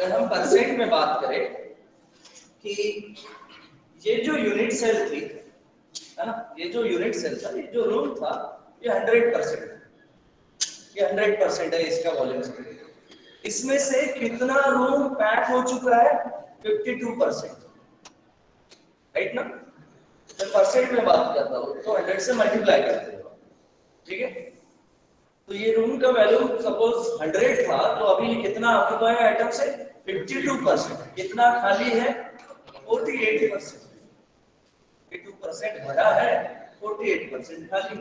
अगर हम परसेंट में बात करें कि ये जो यूनिट सेल थी, है ना, ये जो यूनिट सेल था, ये जो रूम था, ये 100% है, ये 100% है इसका वॉल्यूम स्प्रेड। इसमें से कितना रूम पैक हो चुका है? 52%, राइट ना? जब परसेंट में बात करता हूँ तो 100 से मल्टीप्लाई करते हो, ठीक है? तो ये रूम का वैल्यू सपोज 100 था, तो अभी ये कितना ऑक्यूपाई है आइटम से? 52%। कितना खाली है? 48%। 52% भरा है, 48% खाली।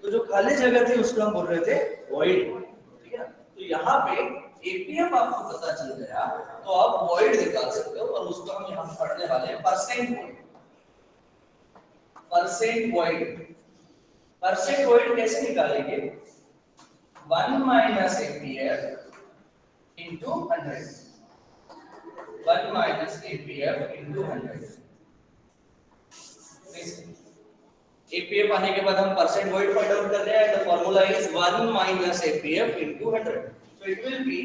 तो जो खाली जगह थी उसको हम बोल रहे थे वॉइड, ठीक है? तो यहाँ पे एपीएम आपको पता चल गया तो आप वॉइड निकाल सकते हो, और उसको हम यहाँ पढ़ने वाले हैं percent void. Percent void, percent void कैसे निकालेंगे? 1 minus APF into 100, 1 minus APF into 100। APF आने के बाद हम परसेंट वॉइड फाइंड आउट कर रहे हैं। The formula is 1 minus APF into 100, so it will be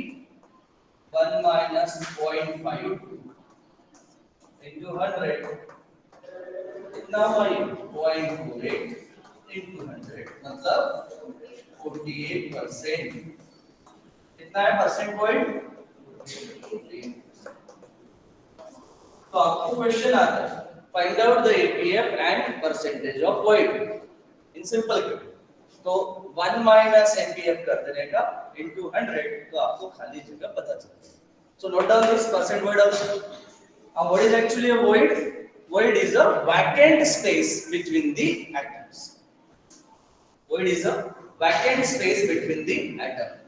1 minus 0.52 into 100, कितना हुआ? 0.48 इनटू 100, मतलब 48%। कितना है परसेंट वॉइड? तो आपको क्वेश्चन आता है find out the APF and percentage of void in simple cubic. तो 1 माइनस एपीएफ कर देने का इनटू 100, तो आपको खाली जगह पता चलेगा। So note down this percent void also. What is actually a void? Void is a vacant space between the atoms. Void is a vacant space between the atoms.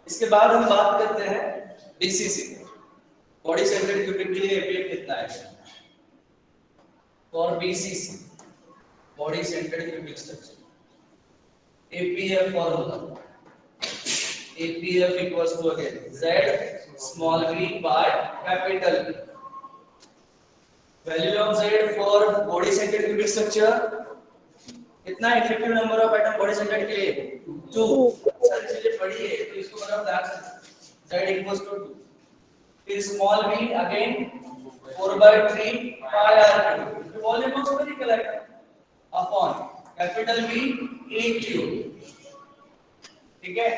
इसके बाद हम बात करते हैं डीसीसी, बॉडी सेंटर्ड क्यूबिक के लिए APF कितना है? For BCC, body centred cubic structure, APF formula, APF equals to again z small v by capital V। Value of z for body centred cubic structure कितना? Effective number of atom body centred के लिए 2। सारी चीजें पढ़ी है तो इसको मतलब ध्यान से z इक्वल्स टू 2। फिर small v again 4/3 pi r, volume of spherical atom upon capital V a cube, ठीक है?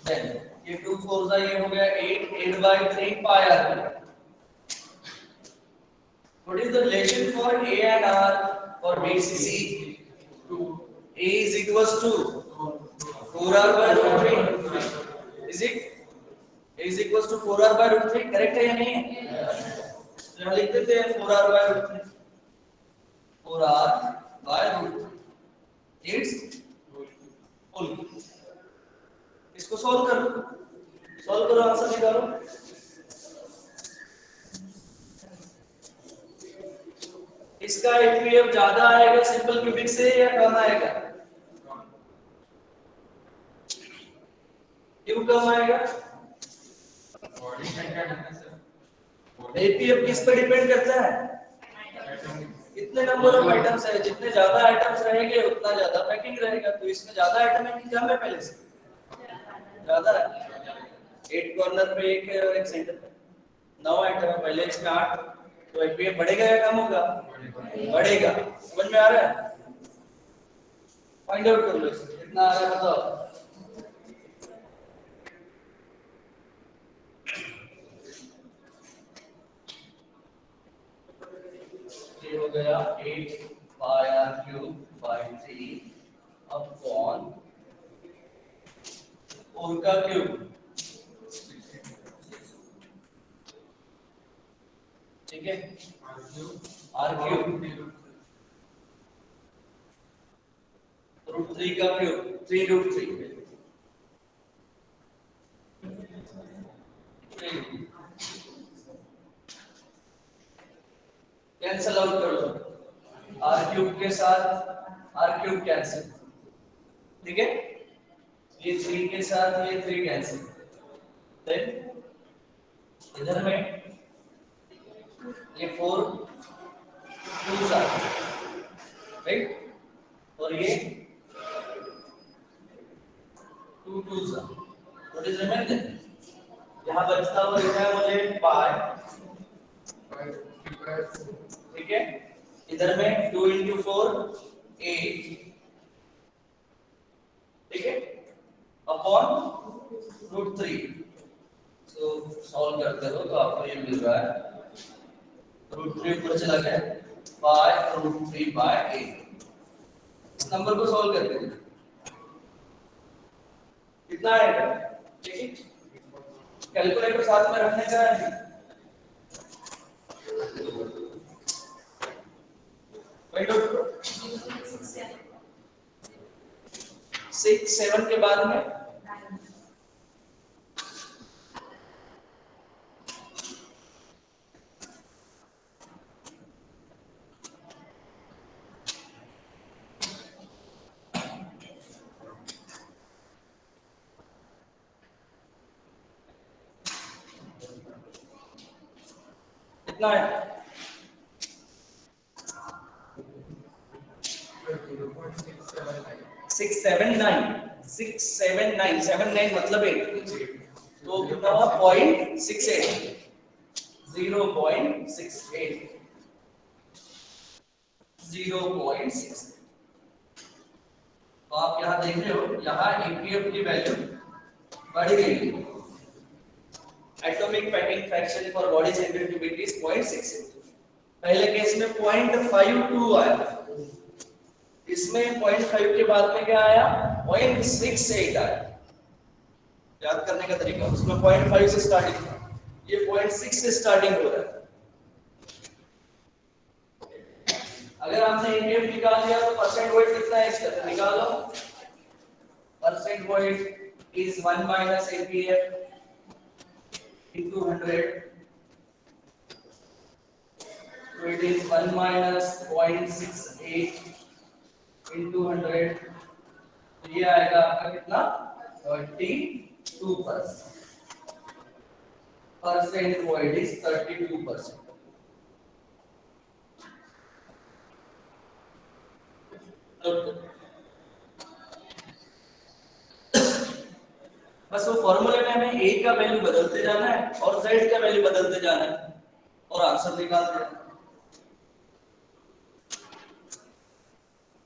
देन ये 2 4 ये हो गया 8/3 pi r। What is the relation for a and r for BCC? A is equals to 4r/√3. Is it? A is equals to 4r/√3, correct है या नहीं है? तो हम लिख देते हैं 4r/√3, 4r/√3 इट्स होल। इसको सॉल्व करो, आंसर निकालो। इसका एपीएफ ज्यादा आएगा सिंपल क्यूबिक से या कम आएगा? क्यों कम आएगा? एपीएफ किस पर डिपेंड करता है? कितने नंबर ऑफ आइटम्स है, जितने ज्यादा आइटम्स रहेंगे उतना ज्यादा पैकिंग रहेगा। तो इसमें ज्यादा आइटम है कि कम है? पहले से ज्यादा है। 8 कॉर्नर पे एक है और एक सेंटर पे 9 आइटम है, पहले इसमें 8, तो एपीएफ बढ़ेगा या कम होगा? बढ़ेगा। समझ में आ रहा है? फाइंड आउट कर लो कितना आ रहा है, बताओ। ये हो गया 8 pi r³/3 अपॉन 4 का क्यूब, ठीक है? r³ √3 का क्यूब, 3√3 कैंसल आउट कर लो, आर क्यूब के साथ आर क्यूब कैंसिल, ठीक है, ये 3 के साथ ये 3 कैंसिल, देन इधर में ये 4 2 साथ, राइट, और ये 2 2 साथ, व्हाट इज रिमेनिंग, यहाँ बचता हुआ लिखना है मुझे पाई, ठीक है, इधर में 2 into 4 8, ठीक है, अपॉन √3, तो सॉल्व करते हो तो आपको ये मिल रहा है √3 ऊपर चला गया बाय √3 बाय 8। इस नंबर को सॉल्व करते हैं कितना आएगा, ठीक है, कैलकुलेटर साथ में रखने का है, भाई डॉक्टर 6 7 के बाद में कितना है, 679 मतलब 8, तो कितना हुआ 0.68, 0.68, 0.6। तो आप यहाँ देख रहे हो, यहाँ एपीएफ की वैल्यू बढ़ गई है, atomic packing fraction for body sensitivity is 0.68, पहले केस में 0.52 आया, इसमें 0.5 के बाद में क्या आया 0.68 आया, याद करने का तरीका, उसमें 0.5 से स्टार्टिंग था, ये 0.6 से स्टार्टिंग हो रहा है। अगर आपने एपीएफ निकाल लिया तो परसेंट वेट कितना है इसका निकालो, percent weight is 1 minus APF into 100, so it is 1 minus 0.68 into 100, तो ये आएगा आपका कितना 32%, percent void is 32%। बस वो फॉर्मूले में हमें a का वैल्यू बदलते जाना है और z का वैल्यू बदलते जाना है और आंसर निकाल देना।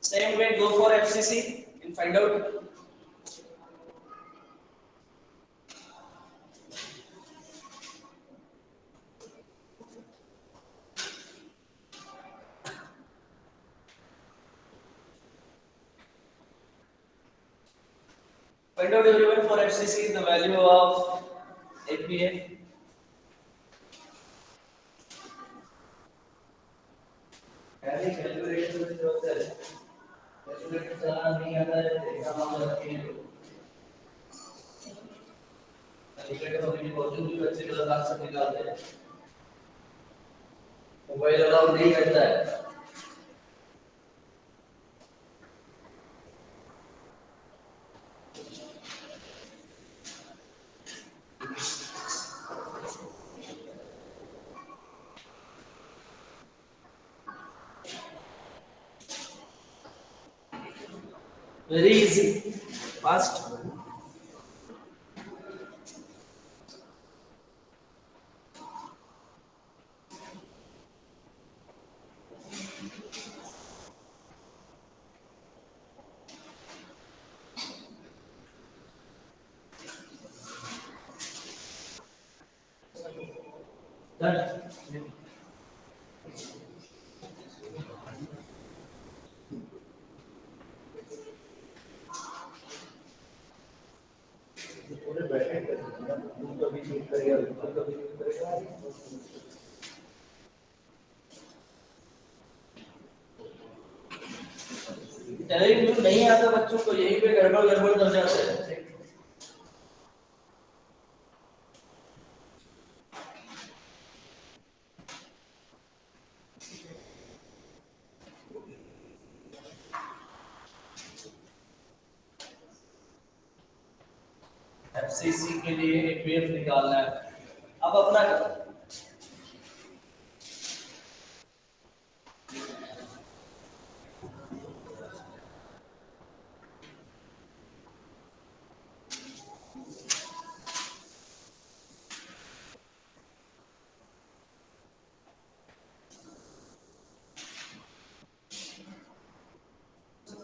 Same way go for FCC and find out. Find out everyone for FCC the value of APA. Calculator जो होता है, कैलकुलेटर चलाना नहीं आता है, एग्जाम में रखते हैं, कैलकुलेटर में बहुत भी बच्चे गलत आंसर निकालते हैं, मोबाइल अलाउ नहीं करता है। Very easy, fast. Done. पूरे बैठे करेगा, उनका भी यूज करेगा, उनका भी यूज करेगा। चैलेंज नहीं आता बच्चों को, यहीं पे गड़बड़ गड़बड़ कर जाते हैं। एफसीसी के लिए एपीएफ निकालना है। अब अपना करो।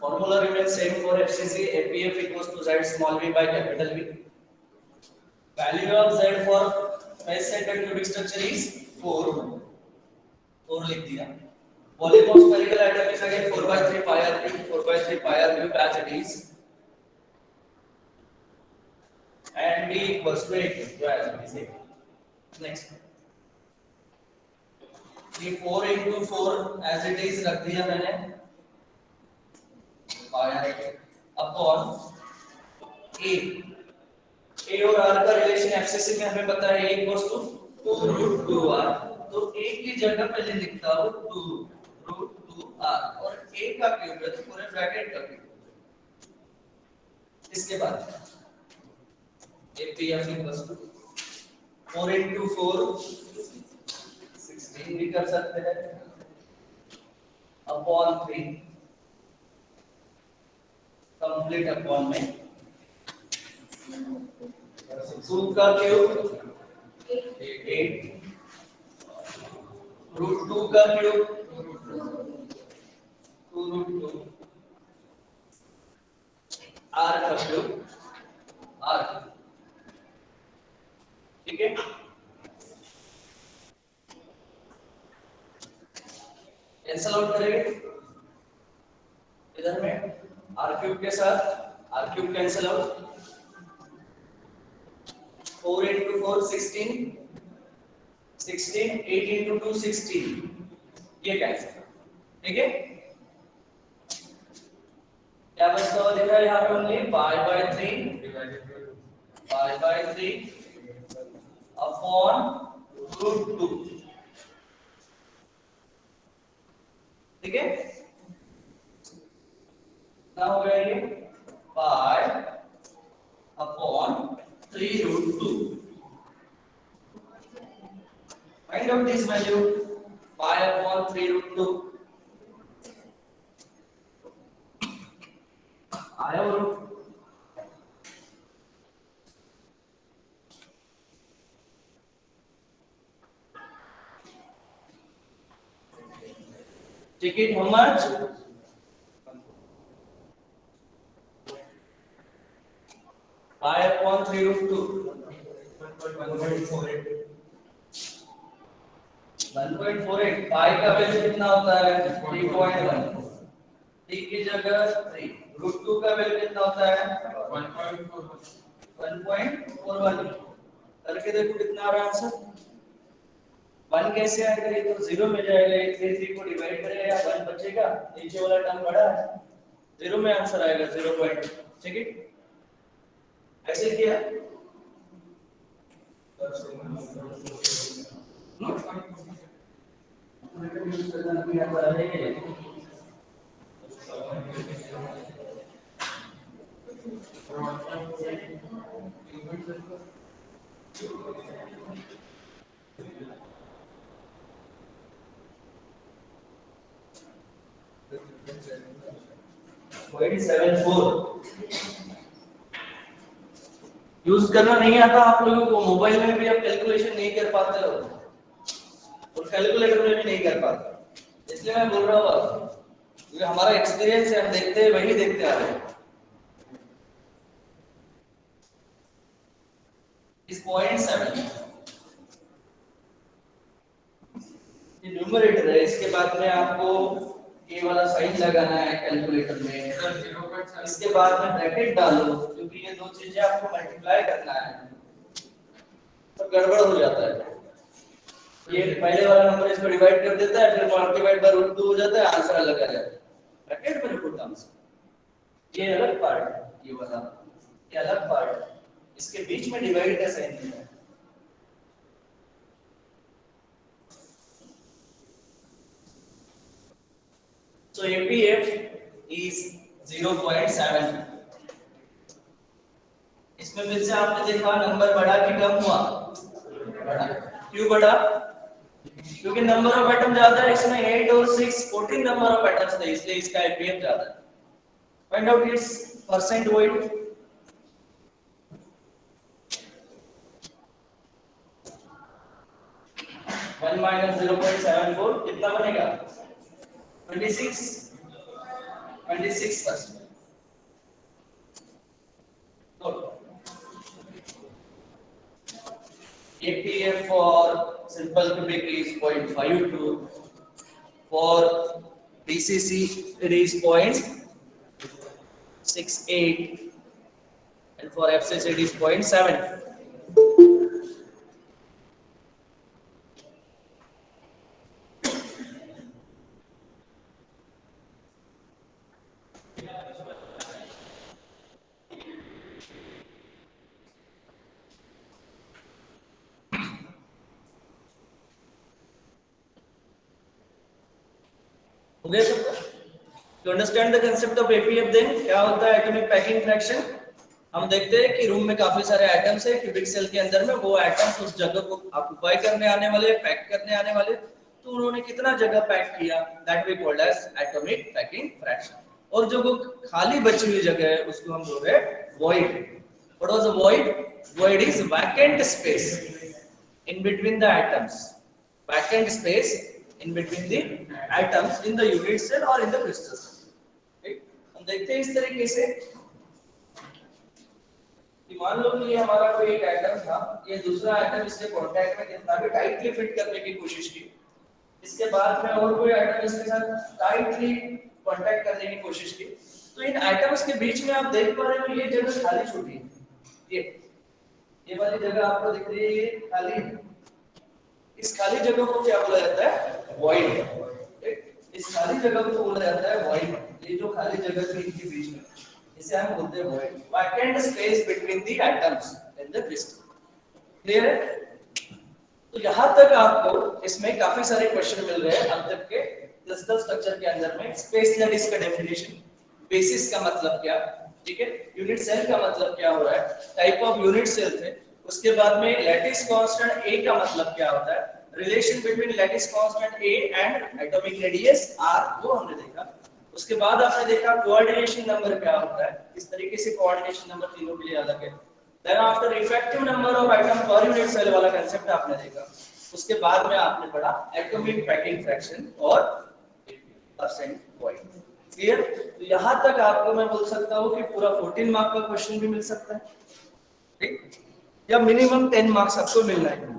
Formula remains same for FCC. APF equals to Z small v by capital V. Value of Z for phase center cubic structure is 4. 4 लिख दिया. Volume of spherical atom is again 4 by 3 pi r cube. 4 by 3 pi r cube as it is. And V equals to 8. As it is 8. Next. ये 4 into 4 as it is रख दिया मैंने. Upon ए और are का relation FCC में हमें पता है a इक्वल्स टू 2√2r, तो a की जगह पहले लिखता हूं 2√2r और a का क्यूब है तो पूरे ब्रैकेट का क्यूब. इसके बाद APF इक्वल्स टू 4 into 4 16 भी कर सकते हैं अपॉन 3 कंप्लीट अपॉन में 2 का क्यूब 8 √2 का क्यूब 2√2 r का क्यूब r. ठीक है, कैंसिल आउट करेंगे इधर में r क्यूब के साथ r cube cancel out. 4 into 4 16 16 8 into 2 16 ये कैंसिल. ठीक है, क्या बचता हुआ दिख रहा है यहाँ पे ओनली pi by 3 अपॉन √2. ठीक है, ना हो गया ये pi upon 3√2. Find out this value pi upon 3√2. आया बोलो. Ticket how much? Pi upon 3√2. 1.48. pi का वैल्यू कितना होता है 3.1. t की जगह 3. √2 का वैल्यू कितना होता है 1.41. करके देखो कितना आ रहा है आंसर. 1 कैसे आएगा, ये तो 0 में जाएगा. ये 3 को डिवाइड करेगा 1 बचेगा, नीचे वाला टर्म बड़ा है 0 में आंसर आएगा 0. ठीक है, ऐसे किया. यूज करना नहीं आता आप लोगों को. मोबाइल में भी आप कैलकुलेशन नहीं कर पाते हो और कैलकुलेटर में भी नहीं कर पाते, इसलिए मैं बोल रहा हूँ क्योंकि हमारा एक्सपीरियंस है, हम देखते हैं वही देखते आ रहे हैं. इस 0.7 ये न्यूमरेटर है, इसके बाद में आपको ये वाला साइन लगाना है कैलकुलेटर में. इसके बाद में ब्रैकेट डालो क्योंकि ये दो चीजें आपको मल्टीप्लाई करना है, तो गड़बड़ हो जाता है. ये पहले वाला नंबर इसको डिवाइड कर देता है, फिर मल्टीप्लाइड बाय √2 हो जाता है, आंसर अलग आ जाता है. ब्रैकेट में लिखो आंसर. ये अलग पार्ट है, ये वाला ये अलग पार्ट है, इसके बीच में डिवाइड का साइन दिया है. So APF is 0.7. इस इसमें फिर से आपने देखा नंबर बढ़ा कि कम हुआ, बढ़ा। क्यों बढ़ा? क्योंकि नंबर ऑफ एटम ज्यादा है, इसमें 8 और 6 14 नंबर ऑफ एटम्स थे, इसलिए इसका एपीएफ ज्यादा है। Find out it's percent void. 1 minus 0.74 कितना बनेगा? 26%। APF for simple cubic is 0.52, for DCC it is 0.68, and for FCC it is 0.7. हो गया सबका? To understand the concept of APF then क्या होता है एटॉमिक पैकिंग फ्रैक्शन? हम देखते हैं कि रूम में काफी सारे एटम्स है क्यूबिक सेल के अंदर में, वो एटम्स उस जगह को ऑक्युपाई करने आने वाले, पैक करने आने वाले, तो उन्होंने कितना जगह पैक किया, that we called as atomic packing fraction. और जो वो खाली बची हुई जगह है उसको हम बोल रहे हैं void. What was a void? Void is vacant space in between the atoms. Vacant space in between the atoms in the unit cell or in the crystal cell. हम देखते हैं इस तरीके से कि मान लो कि ये हमारा कोई एक एटम था, ये दूसरा एटम इसके कांटेक्ट में कितना भी टाइटली फिट करने की कोशिश की, इसके बाद में और कोई एटम इसके साथ टाइटली कांटेक्ट करने की कोशिश की, तो इन एटम्स के बीच में आप देख पा रहे हो ये जगह खाली छूटी है, ये वाली जगह आपको दिख रही है, ये खाली है। इस खाली जगह को क्या बोला जाता है? void। इस खाली जगह को बोला जाता है void। ये जो खाली जगह थी इनके बीच में, इसे हम बोलते हैं void, vacant space between the atoms in the crystal। Clear है? तो यहाँ तक आपको इसमें काफी सारे क्वेश्चन मिल रहे हैं अब तक के क्रिस्टल स्ट्रक्चर के अंदर में। स्पेस स्टडीज का डेफिनेशन, बेसिस का मतलब क्या, ठीक है, यूनिट सेल का मतलब क्या हो रहा है, टाइप ऑफ यूनिट सेल थे, उसके बाद में लैटिस कांस्टेंट A का मतलब क्या होता है, relation between lattice constant A and atomic radius R, वो हमने देखा। उसके बाद आपने देखा कोऑर्डिनेशन नंबर क्या होता है, इस तरीके से कोऑर्डिनेशन नंबर तीनों के लिए अलग है। Then after effective number of atom पर यूनिट सेल वाला कांसेप्ट आपने देखा। उसके बाद में आपने पढ़ा एटॉमिक पैकिंग फ्रैक्शन और परसेंट पॉइंट। क्लियर? तो यहां तक आपको मैं बोल सकता हूं कि पूरा 14 मार्क का क्वेश्चन भी मिल सकता है, ठीक, या मिनिमम 10 मार्क्स आपको मिलना है।